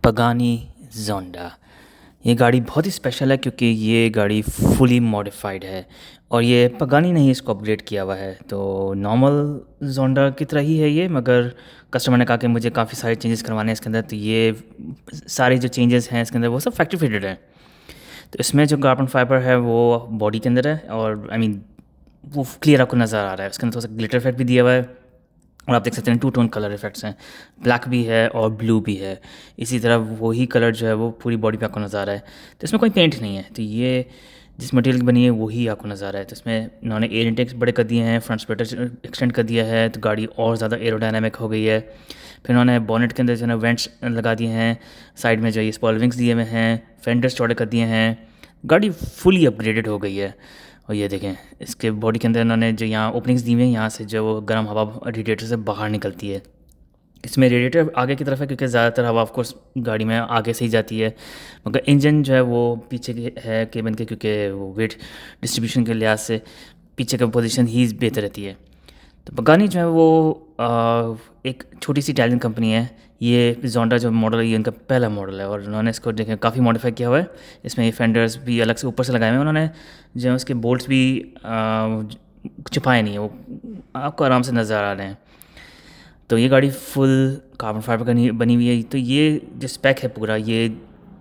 Pagani ज़ोंडा। ये गाड़ी बहुत ही स्पेशल है क्योंकि ये गाड़ी फुली मॉडिफाइड है और ये पगानी ने ही इसको अपग्रेड किया हुआ है। तो नॉर्मल ज़ोंडा की तरह ही है ये, मगर कस्टमर ने कहा कि मुझे काफ़ी सारे चेंजेस करवाने हैं इसके अंदर, तो ये सारे जो चेंजेस हैं इसके अंदर वो सब फैक्ट्री फिटेड है। तो इसमें जो कार्बन फाइबर है वो बॉडी के अंदर है और आई मीन वो क्लियर आपको नज़र आ रहा है। उसके अंदर थोड़ा सा ग्लिटर इफेक्ट भी दिया हुआ है और आप देख सकते हैं टू टोन कलर इफेक्ट्स हैं, ब्लैक भी है और ब्लू भी है। इसी तरह वही कलर जो है वो पूरी बॉडी पे आपको नज़र आ रहा है। तो इसमें कोई पेंट नहीं है, तो ये जिस मटेरियल की बनी है वही आपको नज़र आ रहा है। तो इसमें इन्होंने एयर इंटेक्स बड़े कर दिए हैं, फ्रंट स्प्लिटर एक्सटेंड कर दिया है, तो गाड़ी और ज़्यादा एरोडायनामिक हो गई है। फिर उन्होंने बॉनेट के अंदर जो है वेंट्स लगा दिए हैं, साइड में जो ये स्पॉइलर विंग्स दिए हुए हैं, फेंडर्स चौड़े कर दिए हैं। गाड़ी फुली अपग्रेडेड हो गई है। और ये देखें इसके बॉडी के अंदर इन्होंने जो यहाँ ओपनिंग्स दी हुई हैं, यहाँ से जो गर्म हवा रेडिएटर से बाहर निकलती है। इसमें रेडिएटर आगे की तरफ है क्योंकि ज़्यादातर हवा ऑफ कोर्स गाड़ी में आगे से ही जाती है, मगर इंजन जो है वो पीछे के है केबिन के, क्योंकि वो वेट डिस्ट्रीब्यूशन के लिहाज से पीछे का पोजीशन ही बेहतर रहती है। तो पगानी जो है वो एक छोटी सी इटालियन कंपनी है। ये जोंडा जो मॉडल है ये इनका पहला मॉडल है और उन्होंने इसको देखें काफ़ी मॉडिफाई किया हुआ है। इसमें ये फेंडर्स भी अलग से ऊपर से लगाए हुए हैं उन्होंने, जो है उसके बोल्ट्स भी छुपाए नहीं है, वो आपको आराम से नज़र आ रहे हैं। तो ये गाड़ी फुल कार्बन फाइबर का बनी हुई है। तो ये जो स्पेक है पूरा, ये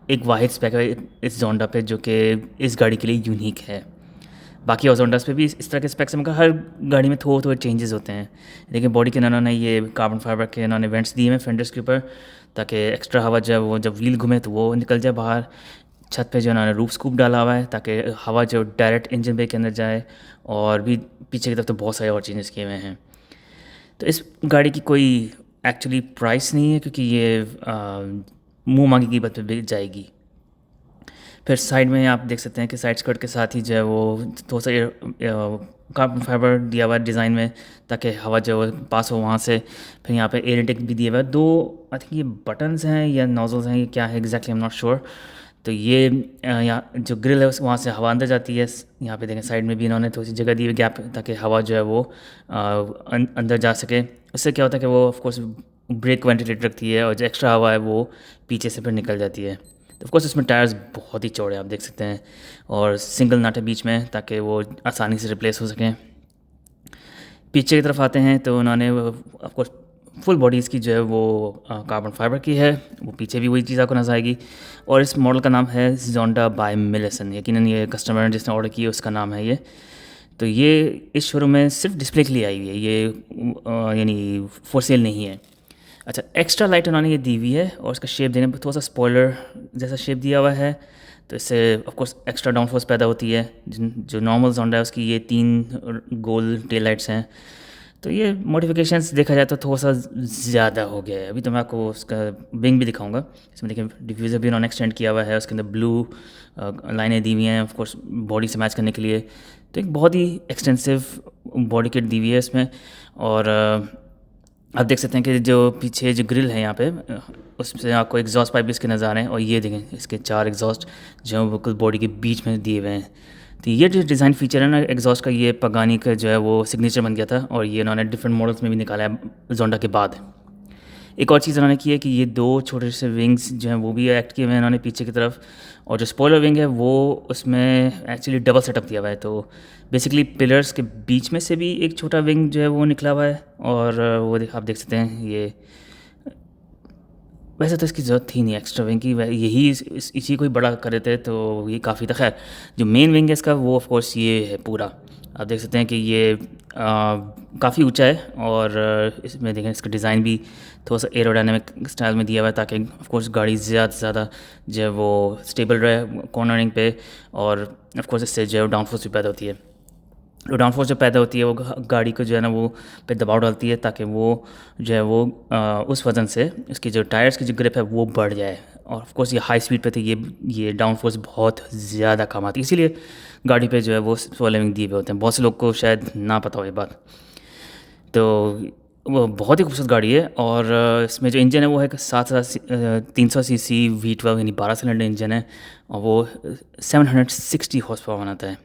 एक वाहिद स्पेक है इस जोंडा पे जो कि इस गाड़ी के लिए यूनिक है। बाकी और जोंडास पे भी इस तरह के स्पेक्स हैं, मगर हर गाड़ी में थोड़े थोड़े चेंजेस होते हैं। लेकिन बॉडी के इन्होंने ये कार्बन फाइबर के इन्होंने वेंट्स दिए हैं फेंडर्स के ऊपर, ताकि एक्स्ट्रा हवा जो है वो जब व्हील घूमे तो वो निकल जाए बाहर। छत पे जो इन्होंने रूफ स्कूप डाला हुआ है ताकि हवा जो डायरेक्ट इंजन बे के अंदर जाए। और भी पीछे की तरफ तो बहुत सारे और चेंजेस किए हुए हैं। तो इस गाड़ी की कोई एक्चुअली प्राइस नहीं है क्योंकि ये मुँह मांगी कीमत पे बिक जाएगी। फिर साइड में आप देख सकते हैं कि साइड स्कर्ट के साथ ही जो है वो थोड़ा सा कार्बन फाइबर दिया हुआ है डिज़ाइन में, ताकि हवा जो है पास हो वहाँ से। फिर यहाँ पे एयर इंटेक भी दिया हुआ है, दो आई थिंक ये बटन्स हैं या नोजल्स हैं, ये क्या है exactly I am not sure. तो ये यहाँ जो ग्रिल है वहाँ से हवा अंदर जाती है। यहाँ पे देखें साइड में भी इन्होंने थोड़ी सी जगह दी हुई गैप, ताकि हवा जो है वो अंदर जा सके। उससे क्या होता है कि वो ऑफकोर्स ब्रेक वेंटिलेटर रखती है और जो एक्स्ट्रा हवा है वो पीछे से फिर निकल जाती है। तो ऑफकोर्स इसमें टायर्स बहुत ही चौड़े आप देख सकते हैं और सिंगल नट है बीच में ताकि वो आसानी से रिप्लेस हो सकें। पीछे की तरफ आते हैं तो उन्होंने ऑफकोर्स फुल बॉडी इसकी जो है वो कार्बन फाइबर की है, वो पीछे भी वही चीज़ आपको नजर आएगी। और इस मॉडल का नाम है जोंडा बाय मिलेसन, यकीनन ये कस्टमर ने जिसने ऑर्डर किया उसका नाम है ये। तो ये इस शोरूम में सिर्फ डिस्प्ले के लिए आई हुई है, ये यानी फॉर सेल नहीं है। अच्छा, एक्स्ट्रा लाइट उन्होंने ये दी हुई है और इसका शेप देने पर थोड़ा सा स्पॉइलर जैसा शेप दिया हुआ है, तो इससे of course extra down force पैदा होती है। जो नॉर्मल जोंडा है उसकी ये 3 गोल टेल लाइट्स हैं, तो ये मॉडिफिकेशंस देखा जाए तो थोड़ा सा ज़्यादा हो गया है। अभी तो मैं आपको उसका विंग भी दिखाऊंगा। इसमें देखिए डिफ्यूज़र भी उन्होंने एक्सटेंड किया हुआ है, उसके अंदर ब्लू लाइनें दी हुई हैं ऑफ कोर्स बॉडी से मैच करने के लिए। तो एक बहुत ही एक्सटेंसिव बॉडी किट दी हुई है इसमें। और आप देख सकते हैं कि जो पीछे जो ग्रिल है यहाँ पे उससे आपको एग्जॉस्ट पाइप भी इसके नज़र आ रहे हैं। और ये देखें इसके 4 एग्जॉस्ट जो है बिल्कुल बॉडी के बीच में दिए हुए हैं। तो ये जो डिज़ाइन फीचर है ना एग्जॉस्ट का, ये पगानी का जो है वो सिग्नेचर बन गया था और ये इन्होंने डिफरेंट मॉडल्स में भी निकाला है जोंडा के बाद। एक और चीज़ इन्होंने की है कि ये 2 छोटे से विंग्स जो हैं वो भी ऐड किए हुए हैं इन्होंने पीछे की तरफ। और जो स्पॉइलर विंग है वो उसमें एक्चुअली डबल सेटअप दिया हुआ है, तो बेसिकली पिलर्स के बीच में से भी एक छोटा विंग जो है वो निकला हुआ है। और वो आप देख सकते हैं ये, वैसे तो इसकी ज़रूरत थी नहीं एक्स्ट्रा विंग की, यही इसी को ही बड़ा कर देते तो ये काफ़ी था। खैर जो मेन विंग है इसका वो ऑफ कोर्स ये है पूरा। आप देख सकते हैं कि ये काफ़ी ऊंचा है और इसमें देखें इसका डिज़ाइन भी थोड़ा सा एरोडायनेमिक स्टाइल में दिया हुआ है, ताकि ऑफ कोर्स गाड़ी ज़्यादा से ज़्यादा जो है वो स्टेबल रहे कॉर्नरिंग पे। और ऑफ कोर्स इससे जो है डाउन फोर्स भी पैदा होती है। डाउन फोर्स जो पैदा होती है वो गाड़ी को जो है ना वो पे दबाव डालती है, ताकि वो जो है वो उस वजन से उसकी जो टायर्स की जो ग्रिप है वो बढ़ जाए। और ऑफ कोर्स ये हाई स्पीड पे थे, ये डाउन फोर्स बहुत ज़्यादा कम आती है, इसीलिए गाड़ी पे जो है वो स्पोइलर दिए हुए होते हैं। बहुत से लोग को शायद ना पता हो ये बात। तो वो बहुत ही खूबसूरत गाड़ी है। और इसमें जो इंजन है वो है 7300 cc V12 यानी 12 सिलेंडर इंजन है और वो 760 हॉर्स पावर बनाता है,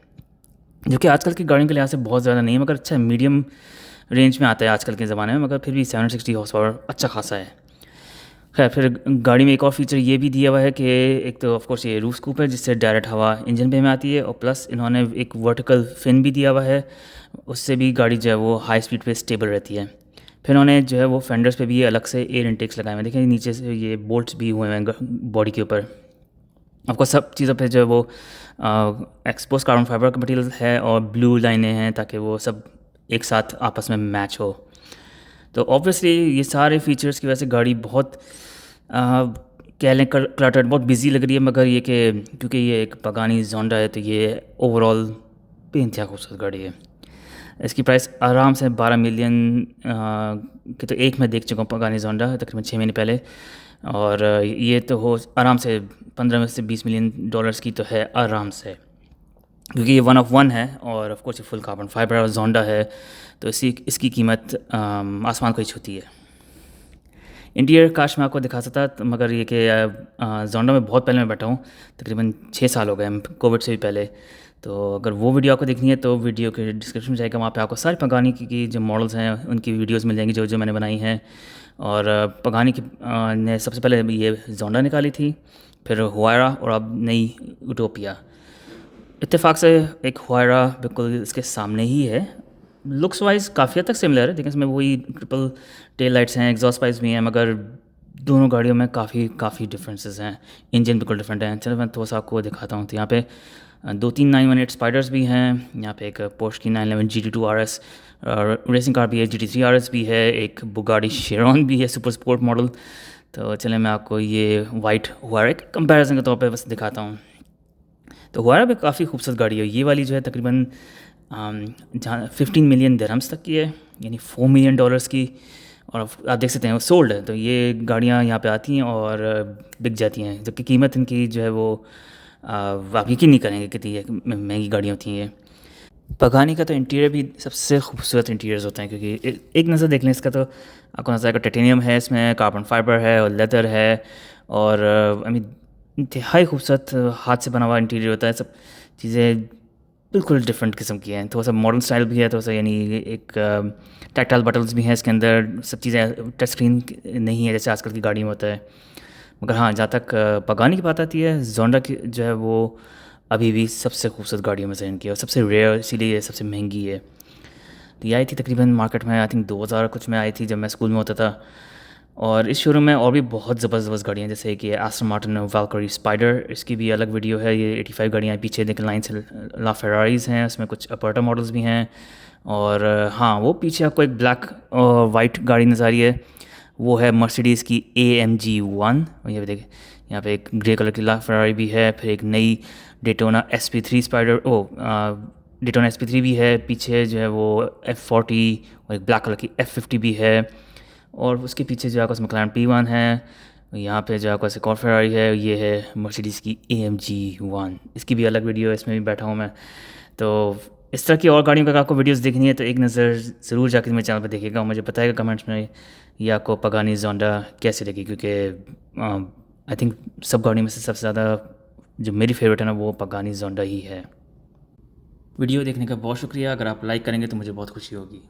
जो कि आजकल की गाड़ियों के लिहाज से बहुत ज़्यादा नहीं है, मगर अच्छा मीडियम रेंज में आता है आजकल के ज़माने में। मगर फिर भी 760 हॉर्स पावर अच्छा खासा है। खैर फिर गाड़ी में एक और फीचर ये भी दिया हुआ है कि एक तो ऑफ कोर्स ये रूफ स्कूप है जिससे डायरेक्ट हवा इंजन पे में आती है, और प्लस इन्होंने एक वर्टिकल फिन भी दिया हुआ है, उससे भी गाड़ी जो है वो हाई स्पीड पे स्टेबल रहती है। फिर उन्होंने जो है वो फेंडर्स पे भी ये अलग से एयर इनटेक्स लगाए हुए हैं, देखिए नीचे से ये बोल्ट्स भी हुए हैं बॉडी के ऊपर। आपको सब चीज़ों पे जो है वो एक्सपोज कार्बन फाइबर का मटेरियल है और ब्लू लाइनें हैं ताकि वो सब एक साथ आपस में मैच हो। तो ऑब्वियसली ये सारे फीचर्स की वजह से गाड़ी बहुत कह लें क्लटर्ड, बहुत बिजी लग रही है, मगर ये कि क्योंकि ये एक पगानी जोंडा है तो ये ओवरऑल बेइंतहा खूबसूरत गाड़ी है। इसकी प्राइस आराम से 12 मिलियन की तो एक मैं देख चुका हूँ पगानी जोंडा तकरीबन 6 महीने पहले, और ये तो हो आराम से 15 में से 20 मिलियन डॉलर्स की तो है आराम से, क्योंकि ये वन ऑफ वन है और ऑफ कोर्स ये फुल कार्बन फाइबर और जोंडा है, तो इसकी कीमत आसमान को ही छूती है। इंटीरियर काश मैं आपको दिखा सकता मगर ये कि जोंडा में बहुत पहले मैं बैठा हूँ, तकरीबन 6 साल हो गए कोविड से भी पहले। तो अगर वो वीडियो आपको देखनी है तो वीडियो के डिस्क्रिप्शन में जाएगा, वहाँ पे आपको सारे पगानी की जो मॉडल्स हैं उनकी वीडियोस मिल जाएंगी जो जो मैंने बनाई हैं। और पगानी की ने सबसे पहले ये जोंडा निकाली थी, फिर हुआयरा और अब नई यूटोपिया। इत्तेफाक से एक हुआयरा बिल्कुल इसके सामने ही है, लुक्स वाइज काफ़ी हद तक सिमिलर है, देखिए इसमें वही ट्रिपल टेल लाइट्स हैं, एग्जॉस्ट पाइप्स भी हैं, मगर दोनों गाड़ियों में काफ़ी डिफरेंसेस हैं। इंजन बिल्कुल डिफरेंट है। चलो मैं थोड़ा सा आपको दिखाता हूँ। तो यहाँ पे 2-3 918 स्पाइडर्स भी हैं, यहाँ पे एक पोर्श की 911 GT2 RS रेसिंग कार भी है, GT3 RS भी है, एक बुगाड़ी शेरॉन भी है सुपर स्पोर्ट मॉडल। तो चले मैं आपको ये वाइट हुआरा एक कंपैरिजन के तौर पे बस दिखाता हूँ। तो हुआरा भी काफ़ी खूबसूरत गाड़ी है। ये वाली जो है तकरीबन जहाँ 15 मिलियन दिरहम्स तक की है, यानी 4 मिलियन डॉलर्स की, और आप देख सकते हैं वो सोल्ड है। तो ये गाड़ियाँ यहाँ पे आती हैं और बिक जाती हैं, जबकि कीमत इनकी जो है वो आप यकीन नहीं करेंगे कितनी महंगी गाड़ियाँ होती हैं ये। पगानी का तो इंटीरियर भी सबसे खूबसूरत इंटीरियर्स होते हैं, क्योंकि एक नज़र देख लें इसका तो आपको नजर आएगा टाइटेनियम है, इसमें कार्बन फाइबर है और लेदर है, और आई मीन इंतहाई खूबसूरत हाथ से बना हुआ इंटीरियर होता है। सब चीज़ें बिल्कुल डिफरेंट किस्म की हैं, थोड़ा सा मॉडर्न स्टाइल भी है, थोड़ा सा यानी एक टैक्टाइल बटन्स भी हैं इसके अंदर, सब चीज़ें टच स्क्रीन नहीं है जैसे आजकल की गाड़ी में होता है। मगर हाँ, जहाँ तक पगानी की बात आती है, जोंडा की जो है वो अभी भी सबसे खूबसूरत गाड़ियों में से इनकी, और सबसे रेयर, इसीलिए सबसे महंगी है। तो ये आई थी तकरीबन मार्केट में आई थिंक 2000 कुछ में आई थी जब मैं स्कूल में होता था। और इस शोरूम में और भी बहुत ज़बरदस्त गाड़ियाँ, जैसे कि एस्टन मार्टिन वैल्किरी स्पाइडर, इसकी भी अलग वीडियो है। ये 85 गाड़ियाँ पीछे देखें लाइन से ला फेरारीज हैं, उसमें कुछ अपर्टा मॉडल्स भी हैं। और हाँ, वो पीछे आपको एक ब्लैक और वाइट गाड़ी नज़र आ रही है, वो है मर्सिडीज़ की AMG 1। और ये देखें यहाँ पे एक ग्रे कलर की ला फेरारी भी है, फिर एक नई Daytona SP3 spider, Daytona SP3 भी है, पीछे जो है वो F40 और एक ब्लैक कलर की F50 भी है, और उसके पीछे जो आपको मैक्लारेन P1 है। यहाँ पे जो आपको एक और फेरारी है, ये है मर्सिडीज़ की AMG 1। इसकी भी अलग वीडियो है, इसमें भी बैठा हूँ मैं। तो इस तरह की और गाड़ियों का आपको वीडियोस देखनी है तो एक नज़र ज़रूर जाकर मेरे चैनल पर देखिएगा, और मुझे बताइएगा कमेंट्स में ये आपको पगानी जोंडा कैसी लगी, क्योंकि आई थिंक सब गाड़ियों में से सबसे ज़्यादा जो मेरी फेवरेट है ना वो पगानी जोंडा ही है। वीडियो देखने का बहुत शुक्रिया। अगर आप लाइक करेंगे तो मुझे बहुत खुशी होगी।